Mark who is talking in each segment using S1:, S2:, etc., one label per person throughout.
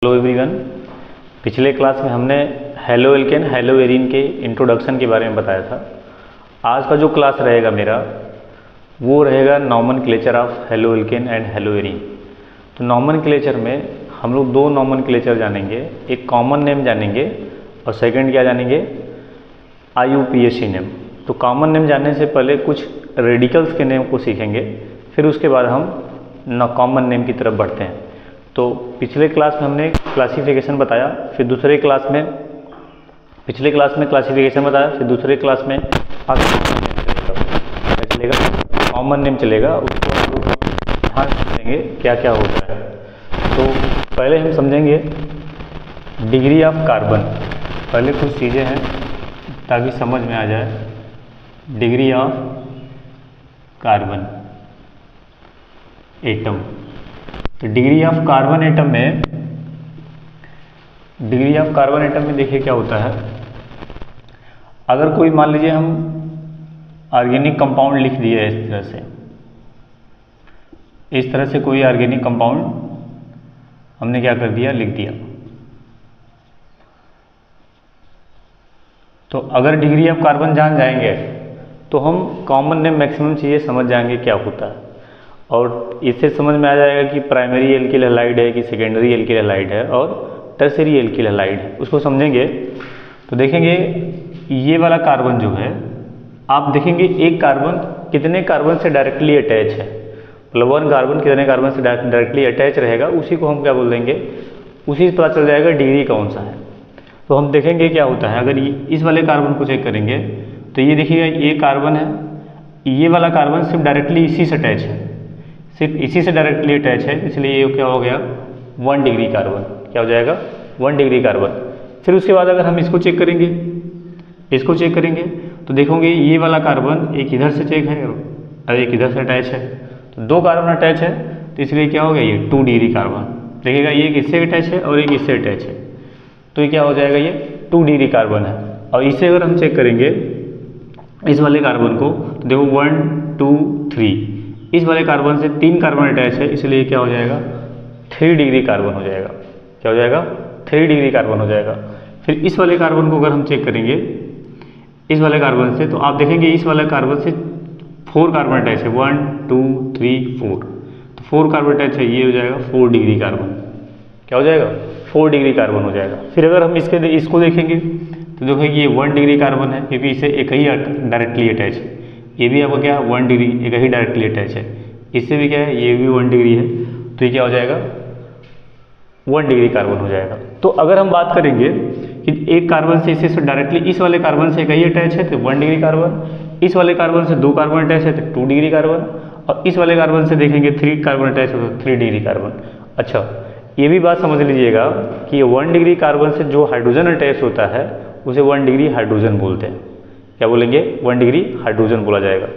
S1: Hello everyone. पिछले class में हमने हेलो एल्केन हेलो एरीन के इंट्रोडक्शन के बारे में बताया था। आज का जो क्लास रहेगा मेरा वो रहेगा nomenclature of halo alkane and hello arene. तो नॉमेनक्लेचर में हम लोग दो नॉमेनक्लेचर जानेंगे, एक कॉमन नेम जानेंगे और सेकंड क्या जानेंगे, IUPAC नेम। तो कॉमन नेम जानने से पहले कुछ रेडिकल्स के नेम को सीखेंगे, फिर उसके बाद हम कॉमन नेम की तरफ बढ़ते हैं। तो पिछले क्लास में हमने क्लासिफिकेशन बताया, फिर दूसरे क्लास में पिछले क्लास में क्लासिफिकेशन बताया, फिर दूसरे क्लास में चलेगा कॉमन नेम चलेगा। उसको हम लोग ध्यान समझेंगे क्या क्या होता है। तो पहले हम समझेंगे डिग्री ऑफ कार्बन। पहले कुछ चीज़ें हैं ताकि समझ में आ जाए। Degree of carbon atom. तो डिग्री ऑफ कार्बन एटम में देखिए क्या होता है। अगर कोई मान लीजिए हम ऑर्गेनिक कंपाउंड लिख दिए इस तरह से कोई ऑर्गेनिक कंपाउंड हमने क्या कर दिया, लिख दिया। तो अगर डिग्री ऑफ कार्बन जान जाएंगे तो हम कॉमन नेम मैक्सिमम चीज़ें समझ जाएंगे क्या होता है, और इससे समझ में आ जाएगा कि प्राइमरी एल्किल हैलाइड है कि सेकेंडरी एल्किल हैलाइड है और टर्शियरी एल्किल हैलाइड है, उसको समझेंगे। तो देखेंगे ये वाला कार्बन जो है, आप देखेंगे एक कार्बन कितने कार्बन से डायरेक्टली अटैच है, मतलब वन कार्बन कितने कार्बन से डायरेक्टली अटैच रहेगा, उसी को हम क्या बोल देंगे, उसी से पता चल जाएगा डिग्री कौन सा है। तो हम देखेंगे क्या होता है। अगर इस वाले कार्बन को चेक करेंगे तो ये देखिएगा ये कार्बन है, ये वाला कार्बन सिर्फ डायरेक्टली इसी से अटैच है, सिर्फ इसी से डायरेक्टली अटैच है, इसलिए ये क्या हो गया 1 डिग्री कार्बन। क्या हो जाएगा 1 डिग्री कार्बन। फिर उसके बाद अगर हम इसको चेक करेंगे तो देखोगे ये वाला कार्बन एक इधर से चेक है और एक इधर से अटैच है, तो दो कार्बन अटैच है, तो इसलिए क्या हो गया ये 2 डिग्री कार्बन। देखिएगा ये एक इससे अटैच है और एक इससे अटैच है, तो ये क्या हो जाएगा, ये 2 डिग्री कार्बन है। और इसे अगर हम चेक करेंगे इस वाले कार्बन को, तो देखो 1 2 3, इस वाले कार्बन से 3 कार्बन अटैच है, इसलिए क्या हो जाएगा 3 डिग्री कार्बन हो जाएगा। क्या हो जाएगा 3 डिग्री कार्बन हो जाएगा। फिर इस वाले कार्बन को अगर हम चेक करेंगे इस वाले कार्बन से, तो आप देखेंगे इस वाले कार्बन से 4 कार्बन अटैच है, 1 2 3 4, तो 4 कार्बन अटैच है, ये हो जाएगा 4 डिग्री कार्बन। क्या हो जाएगा 4 डिग्री कार्बन हो जाएगा। फिर अगर हम इसको देखेंगे तो देखेंगे ये 1 डिग्री कार्बन है, क्योंकि इसे एक ही डायरेक्टली अटैच है। ये भी आपको क्या 1 डिग्री एक ही डायरेक्टली अटैच है, इससे भी क्या है ये भी 1 डिग्री है, तो ये क्या हो जाएगा 1 डिग्री कार्बन हो जाएगा। तो अगर हम बात करेंगे कि एक कार्बन से इसे डायरेक्टली इस वाले कार्बन से एक ही अटैच है तो 1 डिग्री कार्बन, इस वाले कार्बन से 2 कार्बन अटैच है तो 2 डिग्री कार्बन, और इस वाले कार्बन से देखेंगे 3 कार्बन अटैच है तो 3 डिग्री कार्बन। अच्छा, ये भी बात समझ लीजिएगा कि 1 डिग्री कार्बन से जो हाइड्रोजन अटैच होता है उसे 1 डिग्री हाइड्रोजन बोलते हैं। क्या बोलेंगे 1 डिग्री हाइड्रोजन बोला जाएगा।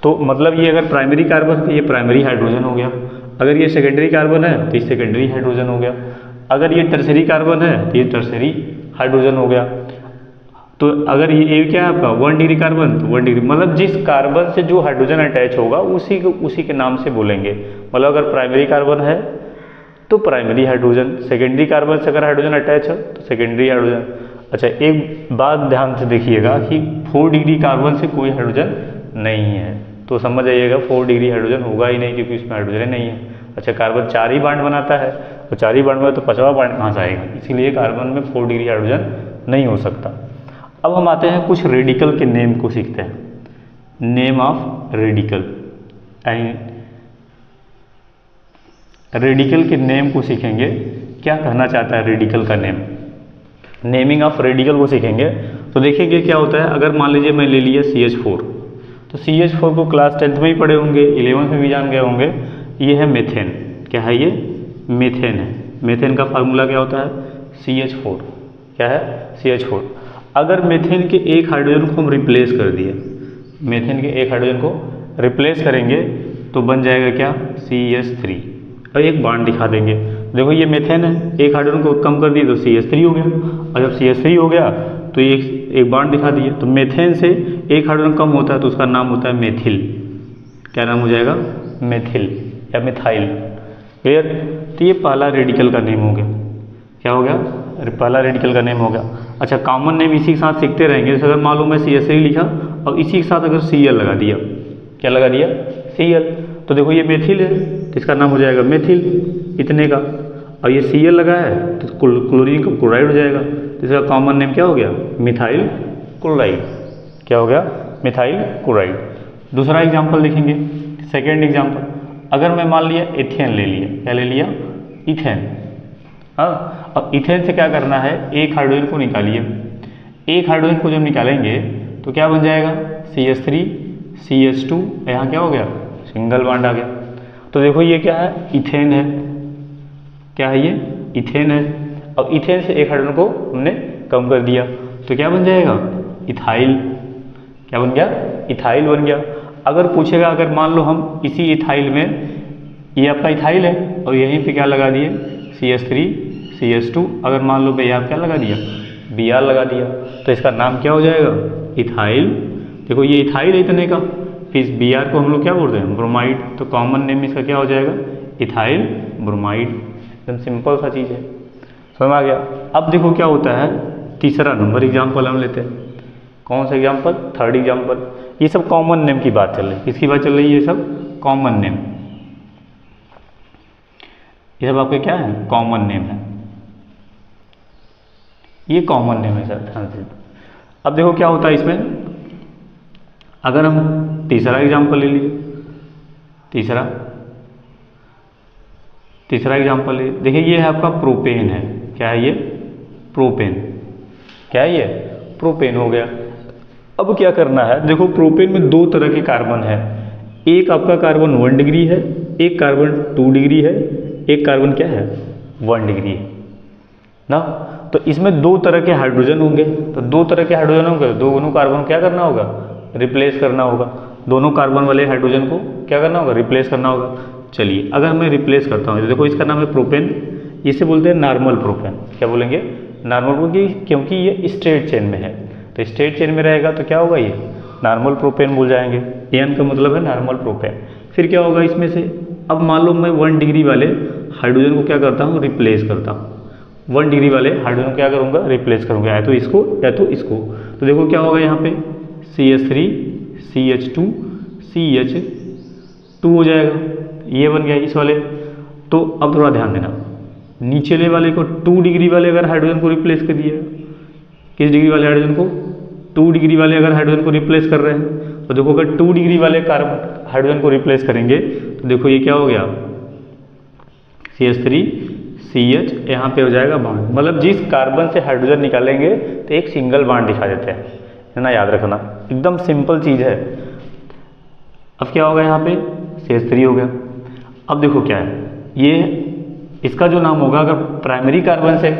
S1: तो मतलब ये अगर प्राइमरी कार्बन है तो ये प्राइमरी हाइड्रोजन हो गया, अगर ये सेकेंडरी कार्बन है तो ये सेकेंडरी हाइड्रोजन हो गया, अगर ये टर्शरी कार्बन है तो ये टर्शरी हाइड्रोजन हो गया। तो अगर ये क्या है आपका 1 डिग्री कार्बन, तो 1 डिग्री मतलब जिस कार्बन से जो हाइड्रोजन अटैच होगा उसी के नाम से बोलेंगे। मतलब अगर प्राइमरी कार्बन है तो प्राइमरी हाइड्रोजन, सेकेंडरी कार्बन से अगर हाइड्रोजन अटैच है तो सेकेंडरी हाइड्रोजन। अच्छा, एक बात ध्यान से देखिएगा कि 4 डिग्री कार्बन से कोई हाइड्रोजन नहीं है, तो समझ जाइएगा 4 डिग्री हाइड्रोजन होगा ही नहीं, क्योंकि इसमें हाइड्रोजन नहीं है। अच्छा, कार्बन 4 ही बॉन्ड बनाता है, तो 4 ही बॉन्ड में तो 5वां बॉन्ड कहाँ से आएगा, इसीलिए कार्बन में 4 डिग्री हाइड्रोजन नहीं हो सकता। अब हम आते हैं कुछ रेडिकल के नेम को सीखते हैं। नेम ऑफ रेडिकल, रेडिकल के नेम को सीखेंगे। क्या कहना चाहता है रेडिकल का नेम, नेमिंग ऑफ रेडिकल को सीखेंगे। तो देखेंगे क्या होता है। अगर मान लीजिए मैं ले लिया CH4, तो CH4 को क्लास 10th में ही पढ़े होंगे, 11th में भी जान गए होंगे। ये है मेथेन। क्या है ये मेथेन है। मेथेन का फार्मूला क्या होता है CH4। क्या है CH4। अगर मेथेन के एक हाइड्रोजन को हम रिप्लेस कर दिए, मेथेन के एक हाइड्रोजन को रिप्लेस करेंगे तो बन जाएगा क्या CH3, और एक बॉन्ड दिखा देंगे। देखो ये मेथेन है, एक हाइड्रोजन को कम कर दिए तो CH3 हो गया, और जब CH3 हो गया तो ये एक बॉन्ड दिखा दिए। तो मेथेन से एक हाइड्रोजन कम होता है तो उसका नाम होता है मेथिल। क्या नाम हो जाएगा मेथिल या मिथाइल। क्लियर। तो ये पहला रेडिकल का नेम हो गया। पहला रेडिकल का नेम हो गया। अच्छा, कॉमन नेम इसी के साथ सीखते रहेंगे। जैसे अगर मालूम है CH3 लिखा और इसी के साथ अगर Cl लगा दिया, क्या लगा दिया, Cl, तो देखो ये मेथिल है तो इसका नाम हो जाएगा मेथिल इतने का, और ये Cl लगा है तो क्लोरीन का क्लोराइड हो जाएगा, तो इसका कॉमन नेम क्या हो गया, मिथाइल क्लोराइड। क्या हो गया, मिथाइल क्लोराइड। दूसरा एग्जाम्पल देखेंगे, सेकेंड एग्जाम्पल, अगर मैं मान लिया एथेन ले लिया, क्या ले लिया, इथेन। हाँ, अब इथेन से क्या करना है, एक हाइड्रोजन को निकालिए। एक हाइड्रोजन को जब निकालेंगे तो क्या बन जाएगा, CH3 CH2, यहाँ क्या हो गया, सिंगल बॉन्ड आ गया। तो देखो ये क्या है, इथेन है, क्या है ये, इथेन है। अब इथेन से एक हाइड्रोजन को हमने कम कर दिया तो क्या बन जाएगा, इथाइल। क्या बन गया, इथाइल बन गया। अगर पूछेगा, अगर मान लो हम इसी इथाइल में, ये आपका इथाइल है और यहीं पे क्या लगा दिए, CH3 CH2, अगर मान लो भैया आप क्या लगा दिया, Br लगा दिया, तो इसका नाम क्या हो जाएगा, इथाइल। देखो ये इथाइल है इतने का, फिर इस Br को हम लोग क्या बोलते हैं, ब्रोमाइड, तो कॉमन नेम इसका क्या हो जाएगा, इथाइल ब्रोमाइड। एकदम सिंपल सा चीज़ है, समझ आ गया। अब देखो क्या होता है, तीसरा नंबर एग्जाम्पल हम लेते हैं। कौन सा एग्जाम्पल, थर्ड एग्जाम्पल। ये सब कॉमन नेम की बात चल रही है, किसकी बात चल रही है, ये सब कॉमन नेम, ये सब आपके क्या है, कॉमन नेम है, ये कॉमन नेम है सर, ध्यान से। अब देखो क्या होता है इसमें, अगर हम तीसरा एग्जाम्पल ले लिए, तीसरा एग्जाम्पल ले, देखिए ये है आपका प्रोपेन है, क्या है ये, प्रोपेन, क्या है ये, प्रोपेन हो गया। अब क्या करना है, देखो प्रोपेन में दो तरह के कार्बन है, एक आपका कार्बन 1 डिग्री है, एक कार्बन 2 डिग्री है, एक कार्बन क्या है, 1 डिग्री है ना। तो इसमें दो तरह के हाइड्रोजन होंगे, तो दो तरह के हाइड्रोजन होंगे, दोनों कार्बन क्या करना होगा, रिप्लेस करना होगा। दोनों कार्बन वाले हाइड्रोजन को क्या करना होगा, रिप्लेस करना होगा। चलिए अगर मैं रिप्लेस करता हूँ तो देखो इसका नाम है प्रोपेन, इसे बोलते हैं नॉर्मल प्रोपेन। क्या बोलेंगे, नॉर्मल प्रोपेन, क्योंकि ये स्ट्रेट चेन में है, तो स्ट्रेट चेन में रहेगा तो क्या होगा, ये नॉर्मल प्रोपेन बोल जाएंगे। N का मतलब है नॉर्मल प्रोपेन। फिर क्या होगा इसमें से, अब मान लो मैं 1 डिग्री वाले हाइड्रोजन को क्या करता हूँ, रिप्लेस करता हूँ। 1 डिग्री वाले हाइड्रोजन को क्या करूँगा, रिप्लेस करूँगा, या तो इसको या तो इसको। तो देखो क्या होगा यहाँ पे, CH3 CH2 CH2 हो जाएगा, ये बन गया इस वाले। तो अब थोड़ा ध्यान देना, नीचेले वाले को 2 डिग्री वाले अगर हाइड्रोजन को रिप्लेस कर दिया, किस डिग्री वाले हाइड्रोजन को, 2 डिग्री वाले अगर हाइड्रोजन को रिप्लेस कर रहे हैं, तो देखो अगर 2 डिग्री वाले कार्बन हाइड्रोजन को रिप्लेस करेंगे तो देखो ये क्या हो गया, CH3 CH, यहाँ पे हो जाएगा बॉन्ड। मतलब जिस कार्बन से हाइड्रोजन निकालेंगे तो एक सिंगल बॉन्ड दिखा देते हैं, है ना, याद रखना, एकदम सिंपल चीज़ है। अब क्या होगा यहाँ पे, CH3 हो गया। अब देखो क्या है, ये इसका जो नाम होगा, अगर प्राइमरी कार्बन से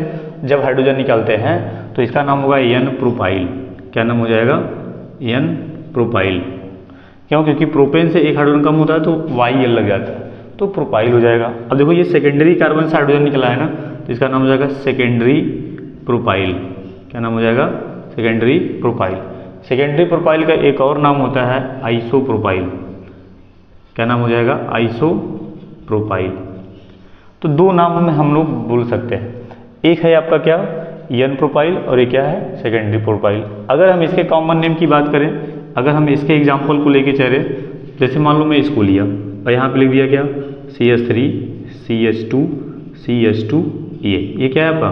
S1: जब हाइड्रोजन निकालते हैं तो इसका नाम होगा N प्रोपाइल। क्या नाम हो जाएगा, N प्रोपाइल। क्यों, क्योंकि प्रोपेन से एक हाइड्रोजन कम होता है तो YL लग जाता है, तो प्रोपाइल हो जाएगा। अब देखो ये सेकेंडरी कार्बन से हाइड्रोजन निकला है ना, तो इसका नाम हो जाएगा सेकेंडरी प्रोपाइल। क्या नाम हो जाएगा, सेकेंडरी प्रोपाइल। सेकेंडरी प्रोपाइल का एक और नाम होता है आइसोप्रोपाइल। क्या नाम हो जाएगा, आइसोप्रोपाइल। तो दो नाम में हम लोग बोल सकते हैं, एक है आपका क्या, N प्रोपाइल, और एक क्या है, सेकेंडरी प्रोपाइल। अगर हम इसके कॉमन नेम की बात करें, अगर हम इसके एग्जाम्पल को लेके चले, जैसे मान लो मैं इसको लिया और यहाँ पे लिख दिया क्या, CH3 CH2 CH2, ये क्या है आपका,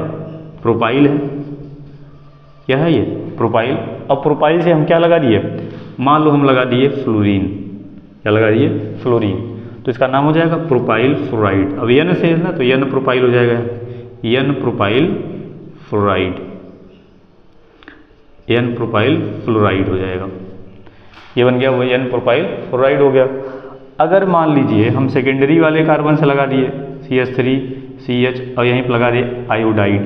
S1: प्रोपाइल है। क्या है ये, प्रोपाइल। अब प्रोपाइल से हम क्या लगा दिए, मान लो हम लगा दिए फ्लोरीन। क्या लगा दिए, फ्लोरीन, तो इसका नाम हो जाएगा प्रोपाइल फ्लोराइड। अब N से है ना, तो N प्रोपाइल हो जाएगा, N propyl fluoride, N propyl fluoride हो जाएगा। ये बन गया वो N प्रोपाइल फ्लोराइड हो गया। अगर मान लीजिए हम सेकेंडरी वाले कार्बन से लगा दिए CH3 CH और यहीं पर लगा दिए आयोडाइड।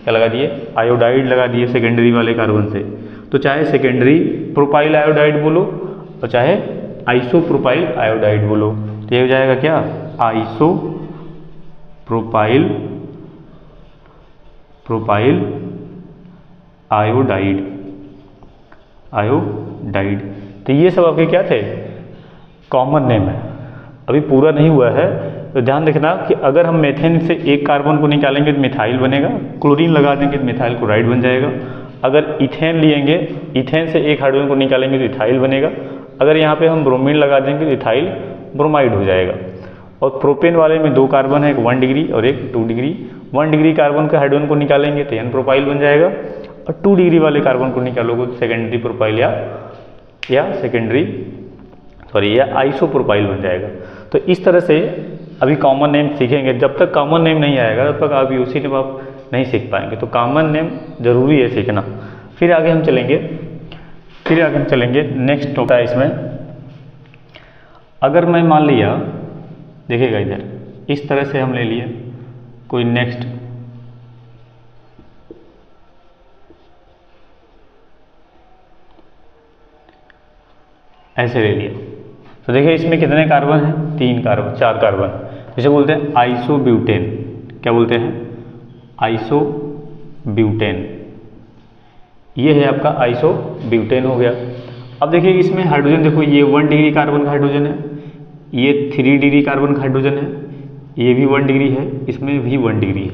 S1: क्या लगा दिए, आयोडाइड लगा दिए सेकेंडरी वाले कार्बन से, तो चाहे सेकेंडरी प्रोपाइल आयोडाइड बोलो और चाहे आइसो प्रोपाइल आयोडाइड बोलो, तो ये हो जाएगा क्या, आइसो प्रोपाइल आयोडाइड, तो ये सब आपके क्या थे, कॉमन नेम है। अभी पूरा नहीं हुआ है, तो ध्यान रखना कि अगर हम मेथेन से एक कार्बन को निकालेंगे तो मिथाइल बनेगा, क्लोरीन लगा देंगे तो मिथाइल क्लोराइड बन जाएगा। अगर इथेन लेंगे, इथेन से एक हाइड्रोजन को निकालेंगे तो इथाइल बनेगा। अगर यहाँ पे हम ब्रोमीन लगा देंगे तो इथाइल ब्रोमाइड हो जाएगा। और प्रोपेन वाले में 2 कार्बन है, एक 1 डिग्री और एक 2 डिग्री। 1 डिग्री कार्बन के हाइड्रोजन को निकालेंगे तो एन प्रोपाइल बन जाएगा, और 2 डिग्री वाले कार्बन को निकालोगे तो सेकेंडरी प्रोपाइल या आइसोप्रोपाइल बन जाएगा। तो इस तरह से अभी कॉमन नेम सीखेंगे। जब तक कॉमन नेम नहीं आएगा तब तक आप यूसी नेम आप नहीं सीख पाएंगे। तो कॉमन नेम जरूरी है सीखना। फिर आगे हम चलेंगे नेक्स्ट टॉपिक है इसमें। अगर मैं मान लिया, देखिएगा इधर इस तरह से हम ले लिए कोई नेक्स्ट ऐसे ले लिया, तो देखिए इसमें कितने कार्बन हैं? 3 कार्बन, 4 कार्बन। जिसे बोलते हैं आइसोब्यूटेन। क्या बोलते हैं? आइसोब्यूटेन। ये है आपका आइसोब्यूटेन हो गया। अब देखिए इसमें हाइड्रोजन, देखो ये 1 डिग्री कार्बन का हाइड्रोजन है, ये 3 डिग्री कार्बन का हाइड्रोजन है, ये भी 1 डिग्री है, इसमें भी 1 डिग्री है।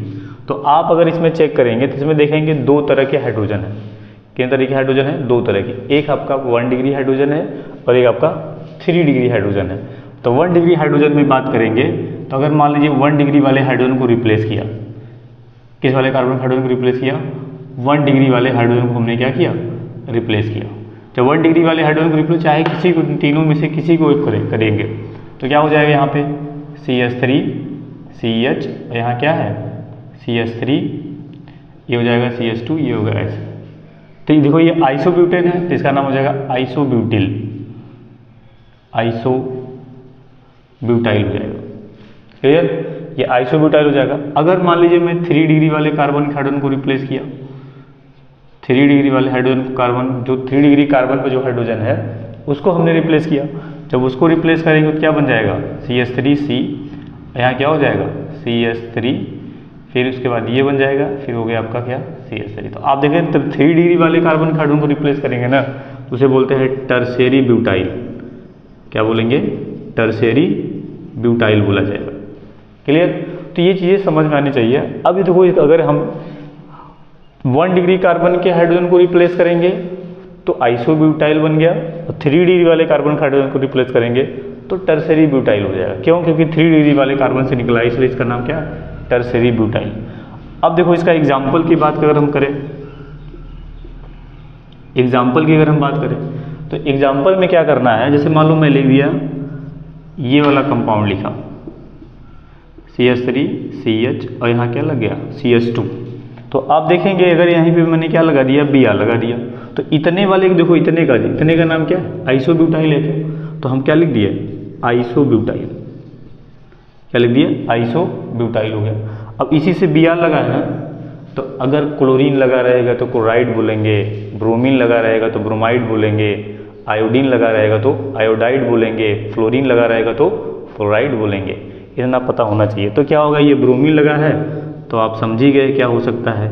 S1: तो आप अगर इसमें चेक करेंगे तो इसमें देखेंगे 2 तरह के हाइड्रोजन है। कितने तरह के हाइड्रोजन है? 2 तरह के। एक आपका 1 डिग्री हाइड्रोजन है और एक आपका 3 डिग्री हाइड्रोजन है। तो 1 डिग्री हाइड्रोजन में बात करेंगे तो अगर मान लीजिए 1 डिग्री वाले हाइड्रोजन को रिप्लेस किया, किस वाले कार्बन हाइड्रोजन को रिप्लेस किया? 1 डिग्री वाले हाइड्रोजन को हमने क्या किया? रिप्लेस किया। जब 1 डिग्री वाले हाइड्रोजन को रिप्लेस, चाहे किसी को, तीनों में से किसी को एक करेंगे तो क्या हो जाएगा? यहाँ पे CH3 CH, यहाँ क्या है? CH3, ये हो जाएगा CH2, ये होगा S। तो देखो ये आइसोब्यूटेन है तो इसका नाम हो जाएगा आइसोब्यूटिल, आइसोब्यूटाइल हो जाएगा। क्लियर? ये आइसोब्यूटाइल हो जाएगा। अगर मान लीजिए मैं 3 डिग्री वाले कार्बन हाइड्रोजन को रिप्लेस किया, 3 डिग्री वाले हाइड्रोजन कार्बन, जो 3 डिग्री कार्बन पर जो हाइड्रोजन है उसको हमने रिप्लेस किया। जब उसको रिप्लेस करेंगे तो क्या बन जाएगा? CH3C, यहाँ क्या हो जाएगा? CH3, फिर उसके बाद ये बन जाएगा, फिर हो गया आपका क्या? CH3। तो आप देखें तब 3 डिग्री वाले कार्बन हाइड्रोजन को रिप्लेस करेंगे ना, उसे बोलते हैं टर्शियरी ब्यूटाइल। क्या बोलेंगे? टर्शियरी ब्यूटाइल बोला जाएगा। क्लियर? तो ये चीज़ें समझ में आनी चाहिए। अभी देखो अगर हम 1 डिग्री कार्बन के हाइड्रोजन को रिप्लेस करेंगे तो आइसोब्यूटाइल बन गया, और 3 डिग्री वाले कार्बन हाइड्रोजन को रिप्लेस करेंगे तो टर्शियरी ब्यूटाइल हो जाएगा। क्यों? क्योंकि 3 डिग्री वाले कार्बन से निकला, इसलिए इसका नाम क्या है? Tertiary butyl. अब देखो इसका एग्जाम्पल की बात अगर हम करें, एग्जाम्पल की अगर हम बात करें तो एग्जाम्पल में क्या करना है? जैसे मान लो मैं लिख दिया ये वाला कंपाउंड लिखा CH3 CH, और यहाँ क्या लग गया? CH2। तो आप देखेंगे अगर यहीं पे मैंने क्या लगा दिया? Br लगा दिया। तो इतने वाले देखो, इतने का नाम क्या है? आइसोब्यूटाइल है। तो हम क्या लिख दिए? आइसोब्यूटाइल। क्या लिख दिए? आइसोब्यूटाइल हो गया। अब इसी से Br लगा है, तो अगर क्लोरीन लगा रहेगा तो क्लोराइड बोलेंगे, ब्रोमीन लगा रहेगा तो ब्रोमाइड बोलेंगे, आयोडीन लगा रहेगा तो आयोडाइड बोलेंगे, फ्लोरीन लगा रहेगा तो फ्लोराइड बोलेंगे। इतना पता होना चाहिए। तो क्या होगा? ये ब्रोमीन लगा है तो आप समझ ही गए क्या हो सकता है?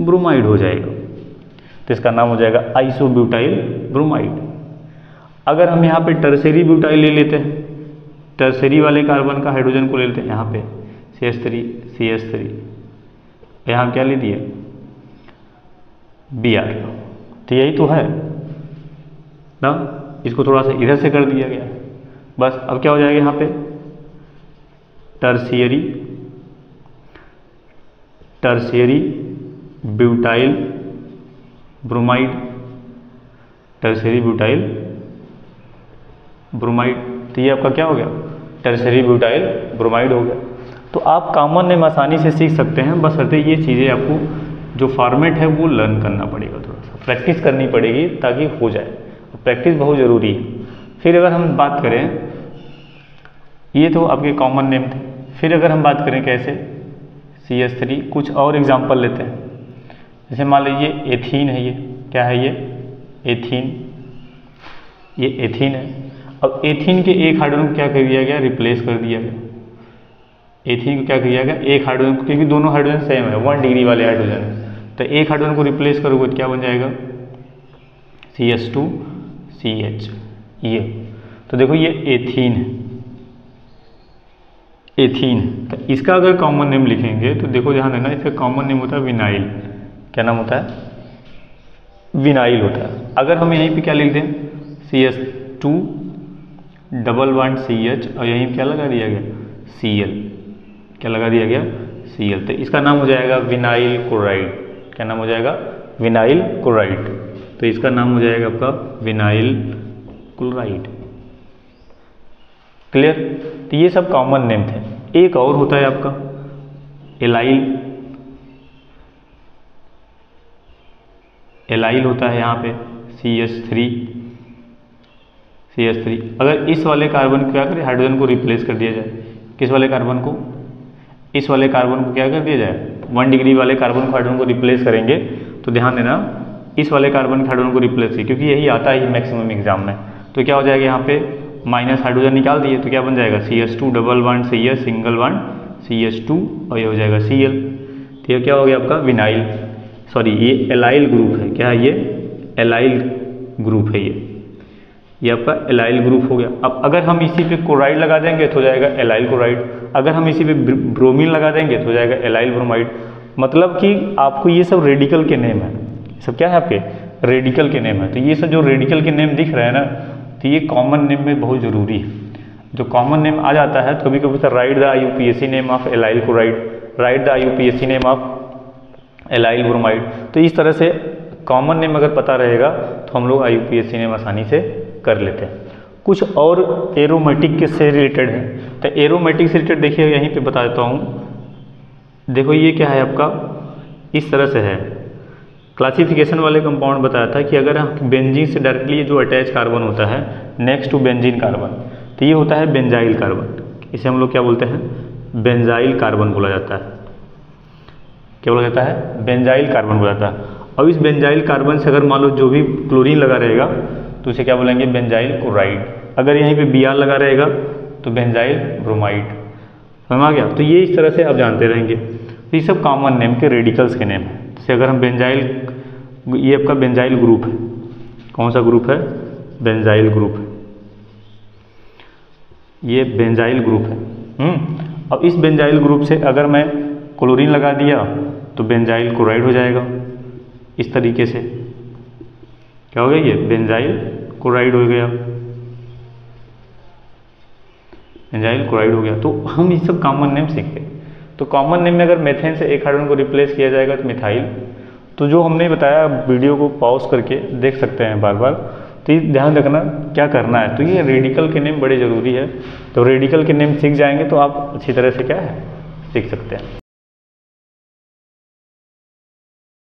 S1: ब्रोमाइड हो जाएगा। तो इसका नाम हो जाएगा आइसोब्यूटाइल ब्रोमाइड। अगर हम यहाँ पे टर्शियरी ब्यूटाइल ले लेते हैं, टर्शियरी वाले कार्बन का हाइड्रोजन को ले लेते हैं, यहाँ पे CH3, यहाँ क्या ले दिए? Br। तो यही तो है ना, इसको थोड़ा सा इधर से कर दिया गया बस। अब क्या हो जाएगा यहाँ पे? Tertiary butyl bromide, tertiary butyl bromide. तो ये आपका क्या हो गया? टर्शियरी ब्यूटाइल ब्रोमाइड हो गया। तो आप कॉमन नेम आसानी से सीख सकते हैं, बशर्ते ये चीज़ें आपको जो फॉर्मेट है वो लर्न करना पड़ेगा, थोड़ा सा प्रैक्टिस करनी पड़ेगी ताकि हो जाए। प्रैक्टिस बहुत ज़रूरी है। फिर अगर हम बात करें, ये तो आपके कॉमन नेम थे। फिर अगर हम बात करें कैसे? CH3, कुछ और एग्जांपल लेते हैं। जैसे मान लीजिए एथीन है, ये क्या है? ये एथीन, ये एथीन है। अब एथीन के एक हाइड्रोजन को क्या कर दिया गया? रिप्लेस कर दिया गया। एथीन को क्या किया गया? एक हाइड्रोजन को, क्योंकि दोनों हाइड्रोजन सेम है, 1 डिग्री वाले हाइड्रोजन, तो एक हाइड्रोजन को रिप्लेस करोगे तो क्या बन जाएगा? CH2 CH। ये तो देखो ये एथीन है, एथीन। तो इसका अगर कॉमन नेम लिखेंगे तो देखो ध्यान देना, इसका कॉमन नेम होता है विनाइल। क्या नाम होता है? विनाइल होता है। अगर हम यहीं पे क्या लिख दें, CH2 डबल बॉन्ड CH और यहीं क्या लगा दिया गया, Cl। क्या लगा दिया गया, Cl। तो इसका नाम हो जाएगा विनाइल क्लोराइड। क्या नाम हो जाएगा, विनाइल क्लोराइड। तो इसका नाम हो जाएगा आपका विनाइल क्लोराइड। क्लियर? तो ये सब कॉमन नेम थे। एक और होता है आपका एलाइल। एलाइल होता है यहाँ पे CH3। अगर इस वाले कार्बन को क्या करें, हाइड्रोजन को रिप्लेस कर दिया जाए, किस वाले कार्बन को, इस वाले कार्बन को क्या कर दिया जाए, 1 डिग्री वाले कार्बन को हाइड्रोजन को रिप्लेस करेंगे, तो ध्यान देना इस वाले कार्बन हाइड्रोजन को रिप्लेस की, क्योंकि यही आता है मैक्सिमम एग्जाम में। तो क्या हो जाएगा, यहाँ पे माइनस हाइड्रोजन निकाल दिए तो क्या बन जाएगा, CH2 double bond CH single bond CH2 और ये हो जाएगा Cl। तो ये क्या हो गया आपका विनाइल, सॉरी ये एलाइल ग्रुप है। क्या है ये, एलाइल ग्रुप है ये आपका एलाइल ग्रुप हो गया। अब अगर हम इसी पे क्लोराइड लगा देंगे तो हो जाएगा एलाइल क्लोराइड। अगर हम इसी पे ब्रोमीन लगा देंगे तो हो जाएगा एलाइल ब्रोमाइड। मतलब कि आपको ये सब रेडिकल के नेम है, सब क्या है आपके रेडिकल के नेम है। तो ये सब जो रेडिकल के नेम दिख रहे हैं ना, तो ये कॉमन नेम में बहुत ज़रूरी है। जो कॉमन नेम आ जाता है तो कभी कभी sir right the IUPAC name of allyl chloride, right the IUPAC name of allyl bromide. तो इस तरह से कॉमन नेम अगर पता रहेगा तो हम लोग IUPAC नेम आसानी से कर लेते हैं। कुछ और एरोमेटिक के से रिलेटेड है। तो एरोमेटिक से रिलेटेड देखिए यहीं पे बता देता हूँ। देखो ये क्या है आपका, इस तरह से है। क्लासिफिकेशन वाले कंपाउंड बताया था कि अगर बेंजीन से डायरेक्टली जो अटैच कार्बन होता है नेक्स्ट टू बेंजीन कार्बन, तो ये होता है बेंजाइल कार्बन। इसे हम लोग क्या बोलते हैं, बेंजाइल कार्बन बोला जाता है। क्या बोला जाता है, बेंजाइल कार्बन बोला जाता है। और इस बेंजाइल कार्बन से अगर मान लो जो भी क्लोरीन लगा रहेगा तो उसे क्या बोलेंगे, बेंजाइल क्लोराइड। अगर यहीं पे Br लगा रहेगा तो बेंजाइल ब्रोमाइड। समझ आ गया? तो ये इस तरह से आप जानते रहेंगे। तो ये सब कॉमन नेम के रेडिकल्स के नेम है। जैसे अगर हम बेंजाइल, ये आपका बेंजाइल ग्रुप है। कौन सा ग्रुप है, बेंजाइल ग्रुप है। ये बेंजाइल ग्रुप है। अब इस बेंजाइल ग्रुप से अगर मैं क्लोरीन लगा दिया तो बेंजाइल क्लोराइड हो जाएगा। इस तरीके से क्या हो गया, ये बेंजाइल क्लोराइड हो गया, बेंजाइल क्लोराइड हो गया। तो हम ये सब कॉमन नेम सीखे। तो कॉमन नेम में अगर मेथेन से एक हाइड्रोजन को रिप्लेस किया जाएगा तो मिथाइल। तो जो हमने बताया वीडियो को पॉज करके देख सकते हैं बार बार। तो ये ध्यान रखना क्या करना है। तो ये रेडिकल के नेम बड़े ज़रूरी है। तो रेडिकल के नेम सीख जाएंगे तो आप अच्छी तरह से क्या है सीख सकते हैं।